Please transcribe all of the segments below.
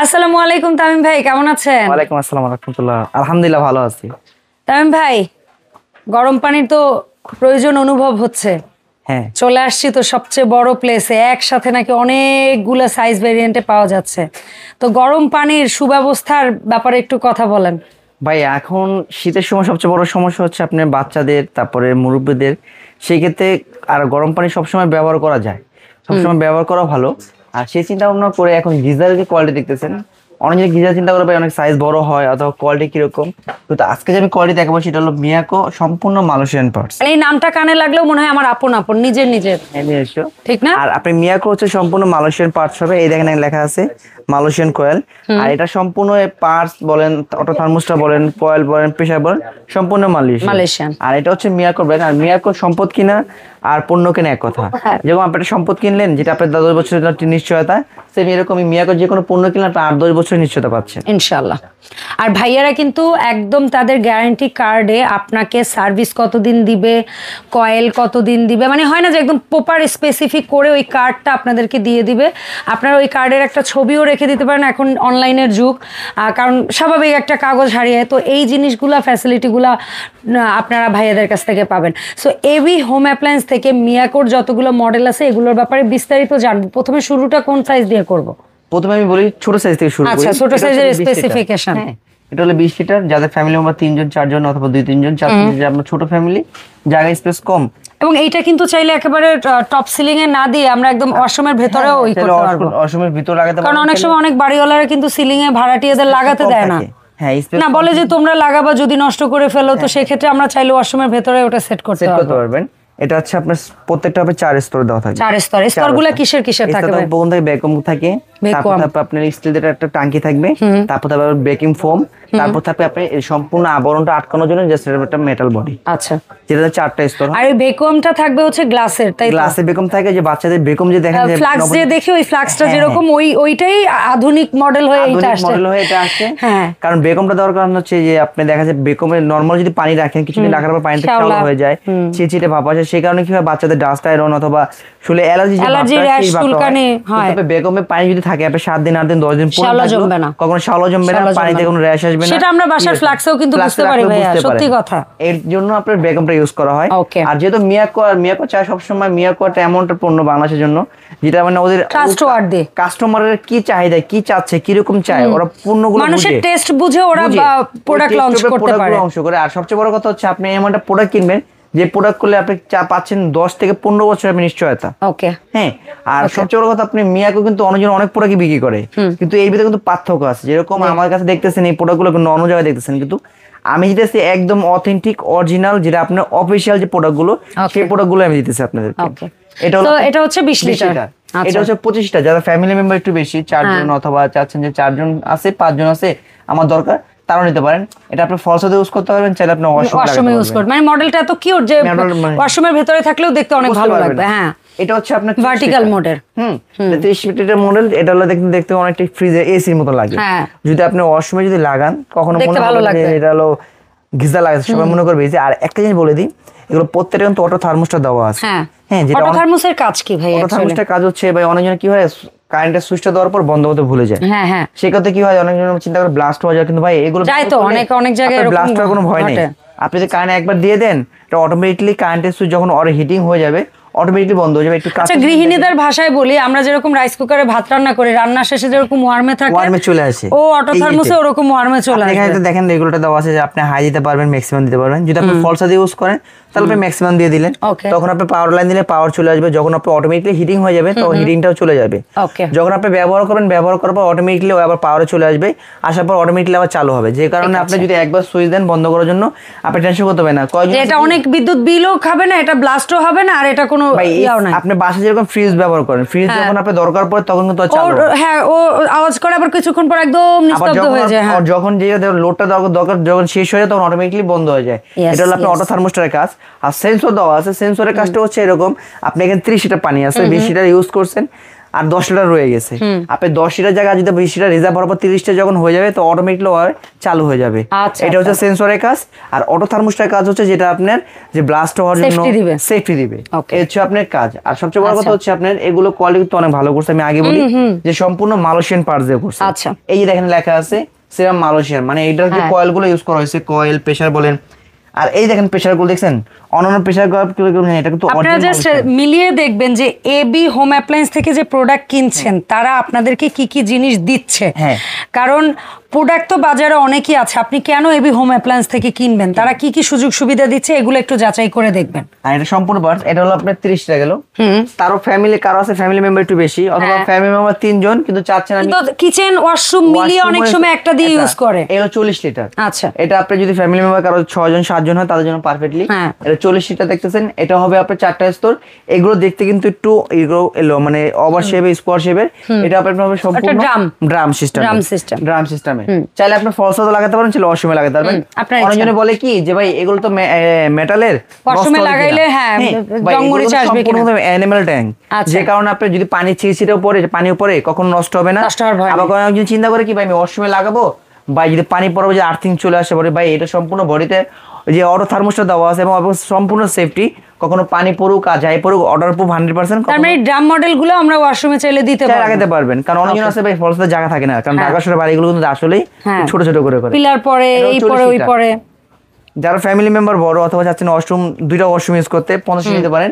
আসসালামু আলাইকুম তামিম ভাই, কেমন আছেন? ওয়ালাইকুম আসসালাম ওয়া রাহমাতুল্লাহ। আলহামদুলিল্লাহ ভালো আছি। তামিম ভাই, গরম পানির তো প্রয়োজন অনুভব হচ্ছে। হ্যাঁ, চলে আসছি তো সবচেয়ে বড় প্লেসে, একসাথে নাকি অনেকগুলো সাইজ ভেরিয়েন্টে পাওয়া যাচ্ছে। তো গরম পানির সুব্যবস্থার ব্যাপারে একটু কথা বলেন। ভাই এখন শীতের সময় সবচেয়ে বড় সমস্যা হচ্ছে আপনার বাচ্চাদের, তারপরে মুরব্বিদের। সেই ক্ষেত্রে আর গরম পানি সবসময় ব্যবহার করা যায়, সবসময় ব্যবহার করা ভালো। আর সেই চিন্তা ভাবনা করে এখন গিজারের যে কোয়ালিটি দেখতেছেন, অনেক গিজার চিন্তা করে ভাই অনেক সাইজ বড় হয় অথবা কোয়ালিটি কিরকম। তো আজকে যে আমি কোয়ালিটি দেখাবো সেটা হলো মিয়াকো সম্পূর্ণ মালয়েশিয়ান পার্টস। এই নামটা কানে লাগলেও মনে হয় আমার আপন আপন, নিজের নিজের, ঠিক না? আর আপনি মিয়াকো হচ্ছে সম্পূর্ণ মালয়েশিয়ান পার্টস হবে। এই দেখেন লেখা আছে মালয়েশিয়ান কয়েল। আর এটা সম্পূর্ণ পার্টস বলেন, অটো থার্মোস্টার বলেন, কয়েল বলেন, প্রেসার বলেন, সম্পূর্ণ মালয়েশিয়ান। আর এটা হচ্ছে মিয়াকো ব্র্যান্ড। আর মিয়াকো সম্পদ কিনা আর পণ্য কেনা এক কথা। যেমন আপনি একটা সম্পদ কিনলেন যেটা আপনার 10 বছরের নিশ্চয়তা, সেম এরকমই মিয়াকো যে কোনো পণ্য কিনলে আপনি 8-10 বছরের নিশ্চয়তা পাচ্ছেন ইনশাআল্লাহ। আর ভাইয়ারা কিন্তু একদম তাদের গ্যারান্টি কার্ডে আপনাকে সার্ভিস কতদিন দিবে, কয়েল কতদিন দিবে, মানে হয় না যে একদম প্রপার স্পেসিফিক করে ওই কার্ডটা আপনাদেরকে দিয়ে দিবে। আপনারা ওই কার্ডের একটা ছবিও রেখে দিতে পারেন, এখন অনলাইনের যুগ, কারণ স্বাভাবিক একটা কাগজ হারিয়ে, তো এই জিনিসগুলা ফ্যাসিলিটিগুলা আপনারা ভাইয়াদের কাছ থেকে পাবেন। সো এবি হোম অ্যাপ্লায়েন্স থেকে মিয়াকোর যতগুলো মডেল আছে এগুলোর ব্যাপারে বিস্তারিত জানবো। প্রথমে শুরুটা কোন সাইজ দিয়ে করব? প্রথমে আমি বলি ছোট সাইজ থেকে শুরু করি। আচ্ছা, ছোট সাইজের স্পেসিফিকেশন। এটা হলো 20 লিটার, যাদের ফ্যামিলি মেম্বার 3 জন 4 জন অথবা 2-3 জন, 4 জন, আপনার ছোট ফ্যামিলি, জায়গা স্পেস কম। এবং এইটা কিন্তু চাইলে একেবারে টপ সিলিং এ না দিয়ে আমরা একদম ওয়াশরুমের ভেতরেও ওই করতে পারবো। ওয়াশরুমের ভিতর লাগাতে পারবো, কারণ অনেক সময় অনেক বাড়িওয়ালারা কিন্তু সিলিং এ ভাড়াটিয়াদের লাগাতে দেয় না। হ্যাঁ, না, বলে যে তোমরা লাগাবা, যদি নষ্ট করে ফেলো তো সেক্ষেত্রে আমরা চাইলে ওয়াশরুমের ভেতরে ওটা সেট করতে পারবেন। এটা হচ্ছে আপনার প্রত্যেকটা হবে 4 স্তর দেওয়া থাকে। 4 স্তর। স্তরগুলো কিসের কিসের থাকে? প্রথম থেকে ভ্যাকুয়াম থাকে, তারপর আপনার স্টিলের একটা টাঙ্কি থাকবে, তারপর আবার বেকিং ফোম, তারপর থাকবে আপনি সম্পূর্ণ আবরণটা আটকানোর জন্য জাস্ট একটা মেটাল বডি। আচ্ছা, যেটা 4টা স্তর। আর এই ভ্যাকুয়ামটা থাকবে হচ্ছে গ্লাসের, তাই? গ্লাসে ভ্যাকুয়াম থাকে, যে বাচ্চাদের ভ্যাকুয়াম যে দেখেন, ফ্লাক্স যে দেখি, ওই ফ্লাক্সটা যেরকম ওইটাই আধুনিক মডেল হয়ে এটা আসছে। হ্যাঁ, কারণ ভ্যাকুয়ামটা দেওয়ার কারণ হচ্ছে যে আপনি দেখা যায় ভ্যাকুয়ামে নরমাল যদি পানি রাখেন, কিছুদিন রাখার পর পানিটা শ্যাওলা হয়ে যায়, চিটচিটে ভাব আসে। সেই কারণে কি হয়, বাচ্চাদের ডাস্ট আয়রন অথবা শুলে অ্যালার্জি চুলকানি হয়। তবে ভ্যাকুয়ামে পানি যদি থাকে আপনি 7 দিন 8 দিন 10 দিন শ্যাওলা জমবে না, কখনো শ্যাওলা জমবে না, পানিতে কোনো র্যাশ আসবে না। সেটা আমরা বাসার ফ্লাক্সেও কিন্তু বুঝতে পারি ভাইয়া, সত্যি কথা। এর জন্য আপনার ভ্যাকুয়ামটা ইউজ করা হয়। আর যেহেতু মিয়াকো চায় সবসময়, মিয়াকো একটা এমন একটা পণ্য বাংলাদেশের জন্য যেটা মানে ওদের কাস্টমারের কি চাহিদা, কি চাচ্ছে, কি রকম চায়, ওরা পণ্যগুলো মানুষের টেস্ট বুঝে ওরা প্রোডাক্ট লঞ্চ করতে পারে। আর সবচেয়ে বড় কথা হচ্ছে আপনি এমন একটা প্রোডাক্ট কিনবেন যে প্রোডাক্ট করলে আপনি পাচ্ছেন 10 থেকে 15 বছর আপনি নিশ্চয়তা। ওকে, হ্যাঁ। আর সবচেয়ে বড় কথা, আপনি মিয়াকো কিন্তু অন্যজন অনেক প্রোডাক্টই বিক্রি করে, কিন্তু এই ভিতরে কিন্তু পার্থক্য আছে। যেরকম আমার কাছে দেখতেছেন এই প্রোডাক্টগুলো কিন্তু অন্য জায়গায় দেখতেছেন, কিন্তু আমি দিতেছি একদম অথেন্টিক অরিজিনাল, যেটা আপনার অফিসিয়াল যে প্রোডাক্টগুলো, সেই প্রোডাক্টগুলো আমি দিতেছি আপনাদেরকে। এটা হচ্ছে 20 লিটার। এটা হচ্ছে 25টা। যারা ফ্যামিলি মেম্বার একটু বেশি, 4 জন অথবা চাচ্ছেন যে 4 জন আছে, 5 জন আছে আমার দরকার, তারাও নিতে পারেন। এটা আপনি ফলসে ইউজ করতে পারবেন, চাইলে আপনি ওয়াশরুমে ইউজ করতে পারবেন। মানে মডেলটা এত কিউট যে ওয়াশরুমের ভিতরে থাকলেও দেখতে অনেক ভালো লাগবে। হ্যাঁ, এটা হচ্ছে আপনার ভার্টিক্যাল মডেল। 30 লিটারের মডেল। এটা হলো দেখতে অনেকটা ফ্রিজে এসির মতো লাগে। যদি আপনি ওয়াশরুমে যদি লাগান, কখনো মনে হবে এটা হলো গিজার লাগাচ্ছে, সবাই মনে করবে। আর একটা জিনিস বলে দিই, এগুলো প্রত্যেকটা কিন্তু অটো থার্মোস্টার দেওয়া আছে। হ্যাঁ, যেটা অটো থার্মোসের কাজ কি ভাই? অটো থার্মোস্টার কাজ হচ্ছে ভাই, অনেকজন কি হয় কারেন্টের সুইচটা দেওয়ার পর বন্ধ করতে ভুলে যায়। হ্যাঁ, সেক্ষেত্রে কি হয়, অনেকজন চিন্তা করে ব্লাস্ট হয়ে যায়, কিন্তু ভাই এগুলো যায় তো অনেক জায়গায় এরকম ব্লাস্ট হওয়ার কোনো ভয় নেই। আপনি যদি কারেন্ট একবার দিয়ে দেন, এটা অটোমেটিক্যালি কারেন্টের সুইচ যখন হিটিং হয়ে যাবে অটোমেটিক্যালি বন্ধ হয়ে যাবে। একটু আচ্ছা, গৃহিণীদের ভাষায় বলি, আমরা যেরকম রাইস কুকারে ভাত রান্না করি, রান্না শেষে যেরকম ওয়ার্মে থাকে, ওয়ার্মে চলে আসে, ও অটো থার্মোসে ওরকম ওয়ার্মে চলে আসে। এখানে দেখেন রেগুলেটর দেওয়া আছে যে আপনি হাই দিতে পারবেন, ম্যাক্সিমাম দিতে পারবেন। যদি আপনি ফলসা দিয়ে ইউজ করেন তাহলে আপনি ম্যাক্সিমাম দিয়ে দিলেন, তখন আপনি পাওয়ার লাইন দিলে পাওয়ার চলে আসবে। যখন আপনি অটোমেটিক্যালি হিটিং হয়ে যাবে তখন হিটিংটাও চলে যাবে। যখন আপনি ব্যবহার করবেন, ব্যবহার করার পর অটোমেটিক্যালি আবার পাওয়ারে চলে আসবে, আসার পর অটোমেটিক্যালি আবার চালু হবে। যে কারণে আপনি যদি একবার সুইচ দেন বন্ধ করার জন্য, আপনি টেনশন করতে হবে না, এটা অনেক বিদ্যুৎ বিলও খাবে না, এটা ব্লাস্টও হবে না, আর এটা কোনো ইয়াও নাই। আপনি বাসায় যেরকম ফ্রিজ ব্যবহার করেন, ফ্রিজ যখন আপনি দরকার পড়ে তখন কিন্তু চালু হয়। হ্যাঁ, ও আওয়াজ করে, আবার কিছুক্ষণ পর একদম নিস্তব্ধ হয়ে যায়। আর যখন যে লোডটা দরকার যখন শেষ হয়ে যায় তখন অটোমেটিক্যালি বন্ধ হয়ে যায়। এটা হলো আপনার অটো থার্মোস্টারের কাজ। আর সেন্সর দেওয়া আছে, সেন্সরের কাজটা হচ্ছে এরকম, আপনি এখানে 30 লিটার পানি আছে, 20 লিটার ইউজ করছেন, আর 10 লিটার রয়ে গেছে, আপনি 10 লিটার জায়গায় যদি 20 লিটার রিজার্ভ হওয়ার পর 30টা যখন হয়ে যাবে তো অটোমেটিকলি চালু হয়ে যাবে। এটা হচ্ছে সেন্সরের কাজ। আর অটো থার্মোস্টার কাজ হচ্ছে যেটা আপনার যে ব্লাস্ট হওয়ার জন্য সেফটি দিবে, এই হচ্ছে আপনার কাজ। আর সবচেয়ে বড় কথা হচ্ছে আপনার এগুলো কোয়ালিটি তো অনেক ভালো করছে, আমি আগে বলি যে সম্পূর্ণ মালয়েশিয়ান পার্টস দিয়ে করছে। এই যে দেখেন লেখা আছে সেরাম মালয়েশিয়ান, মানে এইটার যে কয়েল গুলো ইউজ করা হয়েছে, কয়েল প্রেসার বলেন, আর এই দেখেন প্রেসার গুলো দেখছেন অন্যান্য প্রেসার গুলো এটা কিন্তু আপনারা জাস্ট মিলিয়ে দেখবেন যে এবি হোম অ্যাপ্লায়েন্স থেকে যে প্রোডাক্ট কিনছেন তারা আপনাদেরকে কি কি জিনিস দিচ্ছে। কারণ প্রোডাক্ট তো বাজারে অনেকই আছে, আপনি কেন এবি হোম অ্যাপ্লায়েন্স থেকে কিনবেন, তারা কি কি সুযোগ সুবিধা দিচ্ছে এগুলো একটু যাচাই করে দেখবেন। আর এটা সম্পূর্ণ পার্টস, এটা হলো আপনার 30 টাকা গেল। তারও ফ্যামিলি কারো আছে ফ্যামিলি মেম্বার একটু বেশি, অথবা ফ্যামিলি মেম্বার 3 জন কিন্তু চাচ্ছেন আমি কিচেন ওয়াশরুম মিলিয়ে অনেক সময় একটা দিয়ে ইউজ করে, এটা 40 লিটার। আচ্ছা, এটা আপনি যদি ফ্যামিলি মেম্বার কারো 6 জন 7 জন হয় তাদের জন্য পারফেক্টলি। এটা 40 লিটার দেখতেছেন, এটা হবে আপনার 4টা স্তর। এগুলো দেখতে কিন্তু একটু এলো মানে ওভার শেপে স্কোয়ার শেপের। এটা আপনার হবে সম্পূর্ণ ড্রাম সিস্টেমে। চাইলে আপনি ফলসও লাগাতে পারেন, চাইলে ওয়াশরুমে লাগাতে পারবেন। অনেকজনে বলে কি যে ভাই এগুলো তো মেটালের, ওয়াশরুমে লাগাইলে হ্যাঁ জংমরিচ আসবে কিনা, সম্পূর্ণ অ্যানিমাল ট্যাঙ্ক, যে কারণে আপনি যদি পানি ছিটছিটে পড়ে, পানি উপরে কখনো নষ্ট হবে না। আবার কোনো একজন চিন্তা করে কি ভাই আমি ওয়াশরুমে লাগাবো, বা যদি পানি পড়বে যে আর্থিং চলে আসে পরে, ভাই এটা সম্পূর্ণ বডিতে যে অটো থার্মোস্টার দেওয়া আছে এবং সম্পূর্ণ সেফটি, কখনো পানি পড়ুক আর যাই পড়ুক অর্ডার প্রুফ 100%। তার মানে ড্রাম মডেলগুলো আমরা ওয়াশরুমে চাইলে দিতে পারবেন, কারণ অনেকজন আছে ভাই ফলসতে জায়গা থাকে না, কারণ ঢাকা শহরের বাড়িগুলো কিন্তু আসলেই ছোট ছোট করে পিলার পরে এই পরে ওই পরে। যারা ফ্যামিলি মেম্বার বড় অথবা চাচ্ছেন ওয়াশরুম 2টা ওয়াশরুম ইউজ করতে 50 নিতে পারেন।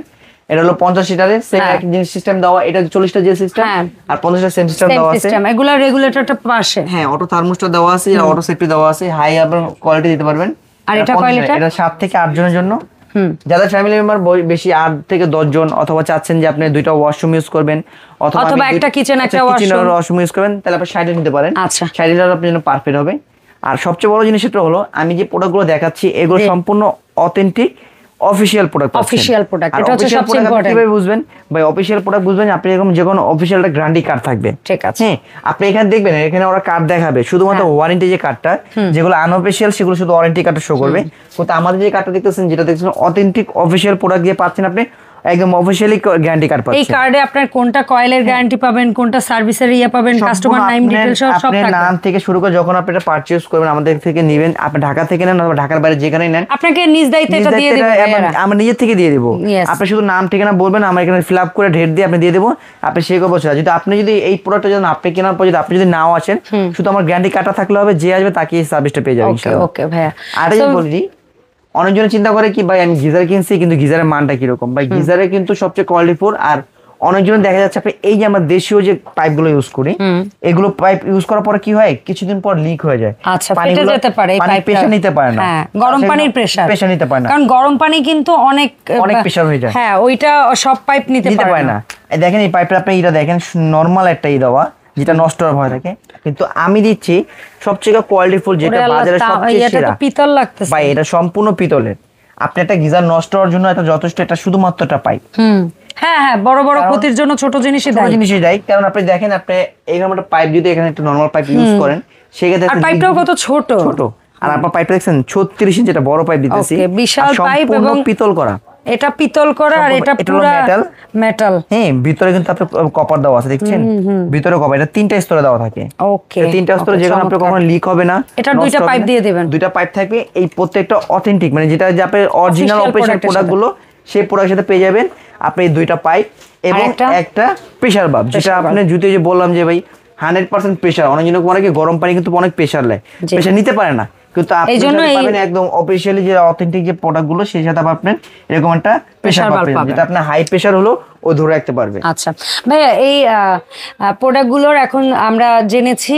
এটা হলো 50 লিটারের সেম এক জিনিস সিস্টেম দেওয়া, এটা 40টা যে সিস্টেম আর 50টা সেম সিস্টেম দেওয়া আছে। এগুলা রেগুলেটরটা পাশে অটো থার্মোস্টার দেওয়া আছে, অটো সেফটি দেওয়া আছে, হাই আবার কোয়ালিটি দিতে পারবেন। আর এটা কোয়ালিটি এটা 7 থেকে 8 জনের জন্য। যাদের ফ্যামিলি মেম্বার বেশি 8 থেকে 10 জন, অথবা চাচ্ছেন যে আপনি 2টা ওয়াশরুম ইউজ করবেন অথবা একটা কিচেন একটা ওয়াশরুম ইউজ করবেন, তাহলে আপনি 60 নিতে পারেন। 60 লিটার আপনার জন্য পারফেক্ট হবে। আর সবচেয়ে বড় জিনিস এটা হলো আমি যে প্রোডাক্টগুলো দেখাচ্ছি এগুলো সম্পূর্ণ অথেন্টিক অফিশিয়াল প্রোডাক্ট। এটা হচ্ছে সবচেয়ে ইম্পর্টেন্ট। কিভাবে বুঝবেন ভাই অফিশিয়াল প্রোডাক্ট? বুঝবেন আপনি এরকম যে কোনো অফিশিয়াল একটা গ্যারান্টি কার্ড থাকবে, ঠিক আছে? আপনি এখানে দেখবেন এখানে ওরা কার্ড দেখাবে শুধুমাত্র ওয়ারেন্টি যে কার্ডটা, যেগুলো আনঅফিশিয়াল সেগুলো শুধু ওয়ারেন্টি কার্ডটা শো করবে। কিন্তু আমাদের যে কার্ডটা দেখতেছেন, যেটা দেখছেন অথেন্টিক অফিশিয়াল প্রোডাক্ট দিয়ে পাচ্ছেন, আপনি একদম অফিশিয়ালি গ্যারান্টি কার্ড পাচ্ছেন। এই কার্ডে আপনার কোনটা কয়েলের গ্যারান্টি পাবেন, কোনটা সার্ভিসের পাবেন, কাস্টমার নাম ডিটেইলস সব থাকবে। আপনার নাম থেকে শুরু করে যখন আপনি এটা পারচেজ করবেন আমাদের থেকে নেবেন, আপনি ঢাকা থেকে নেন অথবা ঢাকার বাইরে যেখানেই নেন, আপনাকে নিজ দায়িত্বে এটা দিয়ে দেব, আমরা নিজে থেকে দিয়ে দেব। আপনি শুধু নাম ঠিকানা বলবেন, আমরা এখানে ফিল আপ করে ডেট দিয়ে আপনি দিয়ে দেব, আপনি সেই বছর। যদি আপনি যদি এই প্রোডাক্টটা যদি আপনি কেনার পর যদি আপনি যদি নাও আসেন, শুধু আমার গ্যারান্টি কার্ডটা থাকলে হবে, যে আসবে তাকে এই সার্ভিসটা পেয়ে যাবে ইনশাআল্লাহ। ওকে ভাইয়া, আর এই বলি অনেকজন চিন্তা করে কি ভাই আমি গিজার কিনছি কিন্তু গিজারের মানটা কিরকম। ভাই গিজারে কিন্তু সবচেয়ে কোয়ালিটিফুল। আর অনেকজন দেখা যাচ্ছে আপনি এই যে আমরা দেশীয় যে পাইপগুলো ইউজ করি, এগুলো পাইপ ইউজ করার পরে কি হয় কিছুদিন পর লিক হয়ে যায়, ফেটে যেতে পারে, পানি প্রেসার নিতে পারে না, গরম পানির প্রেসার নিতে পারে না, কারণ গরম পানি কিন্তু অনেক প্রেসার হয়ে যায়। ওইটা সব পাইপ নিতে পারে না। দেখেন এই পাইপটা আপনি এটা দেখেন নরমাল একটা দেওয়া যেটা নষ্ট হওয়ার ভয় থাকে, কিন্তু আমি দিচ্ছি সবচেয়ে কোয়ালিটিফুল যেটা বাজারে সবচেয়ে সেরা। পিতল লাগতেছে ভাই, এটা সম্পূর্ণ পিতলের। আপনি একটা গিজার নষ্ট হওয়ার জন্য এটা যথেষ্ট, এটা শুধুমাত্র একটা পাইপ। বড় বড় ক্ষতির জন্য ছোট জিনিসই দেয়। কারণ আপনি দেখেন আপনি এইরকম একটা পাইপ যদি এখানে একটা নরমাল পাইপ ইউজ করেন, সেক্ষেত্রে আর পাইপটাও কত ছোট। আর আপনার পাইপ দেখছেন 36 ইঞ্চি, যেটা বড় পাইপ দিতেছি, বিশাল পাইপ এবং পিতল করা। এটা পিতল করা আর এটা পুরো মেটাল। ভিতরে কিন্তু আপনি কপার দেওয়া আছে, দেখছেন ভিতরে কপার। এটা 3টা স্তরে দেওয়া থাকে। ওকে, 3টা স্তরে, যেখানে আপনি কখনো লিক হবে না। এটা 2টা পাইপ দিয়ে দিবেন, 2টা পাইপ থাকবে। এই প্রত্যেকটা অথেন্টিক, মানে যেটা যে আপনি অরিজিনাল অফিশিয়াল প্রোডাক্টগুলো সেই প্রোডাক্টের সাথে পেয়ে যাবেন। আপনি এই 2টা পাইপ এবং একটা প্রেসার বাল্ব, যেটা আপনি জুতে যে বললাম যে ভাই 100% প্রেসার। অনেকজন অনেকে গরম পানি কিন্তু অনেক প্রেসার নেয়, প্রেসার নিতে পারে না, কিন্তু আপনি পাবেন একদম অফিশিয়ালি যে অথেন্টিক যে প্রোডাক্টগুলো, সেই সাথে আপনি এরকম একটা প্রেসার বাল্ব পাবেন, যেটা আপনার হাই প্রেসার হলো ও ধরে রাখতে পারবে। আচ্ছা ভাইয়া, এই প্রোডাক্টগুলোর এখন আমরা জেনেছি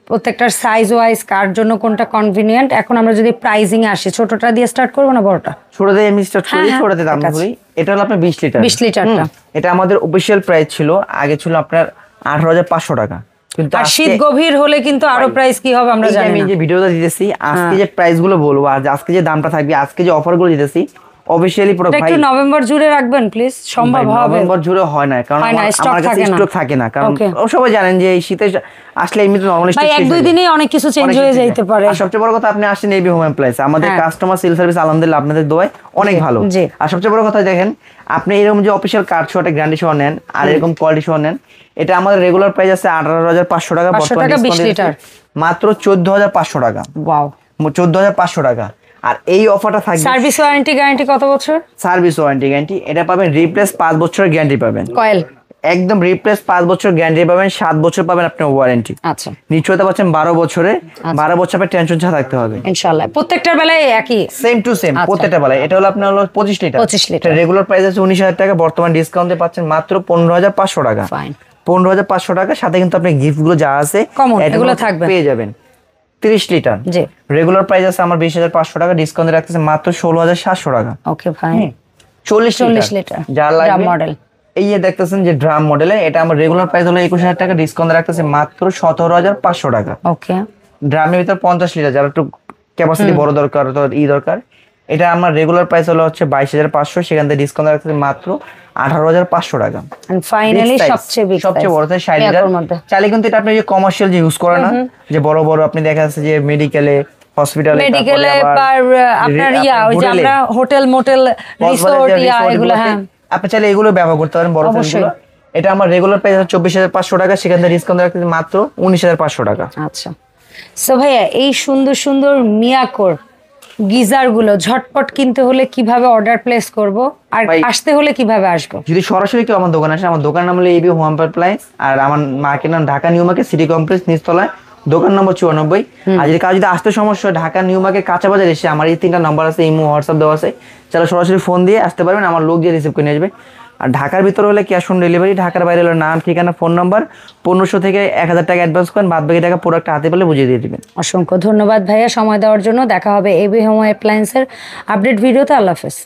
প্রত্যেকটার সাইজ ওয়াইজ কার জন্য কোনটা কনভিনিয়েন্ট। এখন আমরা যদি প্রাইজিং এ আসি, ছোটটা দিয়ে স্টার্ট করব না বড়টা? ছোটটা দিয়ে আমি স্টার্ট করি। ছোটতে দাম বলি, এটা হলো আপনার 20 লিটার। 20 লিটারটা এটা আমাদের অফিশিয়াল প্রাইস ছিল, আগে ছিল আপনার 18,500 টাকা। কিন্তু আর শীত গভীর হলে কিন্তু আরো প্রাইস কি হবে আমরা জানি না। আমি যে ভিডিওটা দিতেছি আজকে যে প্রাইস গুলো বলবো, আর আজকে যে দামটা থাকবে, আজকে যে অফার গুলো দিতেছি, অফিশিয়ালি প্রোডাক্ট একটু নভেম্বর জুড়ে রাখবেন প্লিজ, সম্ভব হবে? নভেম্বর জুড়ে হয় না, কারণ আমার কাছে স্টক থাকে না, কারণ সবাই জানেন যে এই শীতে আসলে এমনিতে নরমালি স্টক এক দুই দিনেই অনেক কিছু চেঞ্জ হয়ে যেতে পারে। আর সবচেয়ে বড় কথা, আপনি আসছেন এবি হোম অ্যাপ্লায়েন্স, আমাদের কাস্টমার সেল সার্ভিস আলহামদুলিল্লাহ আপনাদের দোয়ায় অনেক ভালো। আর সবচেয়ে বড় কথা দেখেন, আপনি এরকম যে অফিশিয়াল কার্ড সহ একটা গ্যারান্টি সহ নেন আর এরকম কোয়ালিটি সহ নেন, এটা আমাদের রেগুলার প্রাইস আছে 18,500 টাকা, বর্তমানে 20 লিটার মাত্র 14,500 টাকা। ওয়াও, 14,500 টাকা। আর এই অফারটা থাকবে সার্ভিস ওয়ারেন্টি গ্যারান্টি কত বছর? সার্ভিস ওয়ারেন্টি গ্যারান্টি এটা পাবেন, রিপ্লেস 5 বছরের গ্যারান্টি পাবেন, কয়েল একদম রিপ্লেস 5 বছর গ্যারান্টি পাবেন, 7 বছর পাবেন আপনি ওয়ারেন্টি। আচ্ছা, নিশ্চয়তা পাচ্ছেন 12 বছরে, 12 বছর আপনার টেনশন ছাড়া থাকতে হবে ইনশাআল্লাহ। প্রত্যেকটার বেলায় একই, সেম টু সেম প্রত্যেকটা বেলায়। এটা হলো আপনার হলো 25 লিটার। 25 লিটার রেগুলার প্রাইস আছে 19,000 টাকা, বর্তমান ডিসকাউন্টে পাচ্ছেন মাত্র 15,500 টাকা। ফাইন, 15,500 টাকা, সাথে কিন্তু আপনি গিফট গুলো যা আছে এগুলো থাকবে পেয়ে যাবেন। 30 লিটার জি, রেগুলার প্রাইস আছে আমার 20,500 টাকা, ডিসকাউন্টে রাখতেছে মাত্র 16,700 টাকা। Okay fine. 40 লিটার যা লাগবে মডেল, এই যে দেখতেছেন যে ড্রাম মডেলে, এটা আমার রেগুলার প্রাইস হলো 21,000 টাকা, ডিসকাউন্ট রাখতেছে মাত্র 17,500 টাকা। ওকে, ড্রামের ভিতর 50 লিটার, যারা একটু ক্যাপাসিটি বড় দরকার, তো দরকার, এটা আমার রেগুলার প্রাইস হলো হচ্ছে 22,500, সেখান থেকে ডিসকাউন্ট রাখতেছে মাত্র 18,500 টাকা। এন্ড ফাইনালি সবচেয়ে বড় 60 লিটার। চাইলে কিন্তু এটা আপনি যে কমার্শিয়াল যে ইউজ করে না, যে বড় বড় আপনি দেখা যাচ্ছে যে মেডিকেলে, হসপিটালে, আপনার ওই যে আমরা হোটেল মোটেল রিসোর্ট এগুলো, হ্যাঁ আপনি চাইলে এগুলো ব্যবহার করতে পারেন বড় সাইজগুলো। এটা আমার রেগুলার প্রাইস 24,500 টাকা, সেখান থেকে ডিসকাউন্ট রাখতেছে মাত্র 19,500 টাকা। আচ্ছা, সো ভাইয়া এই সুন্দর সুন্দর মিয়াকোর গিজার গুলো ঝটপট কিনতে হলে কিভাবে অর্ডার প্লেস করব, আর আসতে হলে কিভাবে আসবো? যদি সরাসরি কেউ আমার দোকানে আসে, আমার দোকান নাম হলো এবি হোম অ্যাপ্লায়েন্স, আর আমার মার্কেট নাম Dhaka new market, city complex নিচতলায়, দোকান নম্বর 94। আর যদি কাজ যদি আসতে সমস্যা হয়, ঢাকা নিউ মার্কেট কাঁচা বাজার এসে আমার এই 3টা নাম্বার আছে, ইমো হোয়াটসঅ্যাপ দেওয়া আছে, চাইলে সরাসরি ফোন দিয়ে আসতে পারবেন, আমার লোক দিয়ে রিসিভ করে নিয়ে আসবে। আর ঢাকার ভিতরে হলে ক্যাশ অন ডেলিভারি, ঢাকার বাইরে হলো নাম, ঠিকানা, ফোন নাম্বার, 1500 থেকে 1000 টাকা অ্যাডভান্স করেন, বাদ বাকি টাকা প্রোডাক্ট হাতে পেলে বুঝিয়ে দিয়ে দিবেন। অসংখ্য ধন্যবাদ ভাইয়া সময় দেওয়ার জন্য। দেখা হবে এবি হোম অ্যাপ্লায়েন্সের আপডেট ভিডিওতে। আল্লাহ হাফেজ।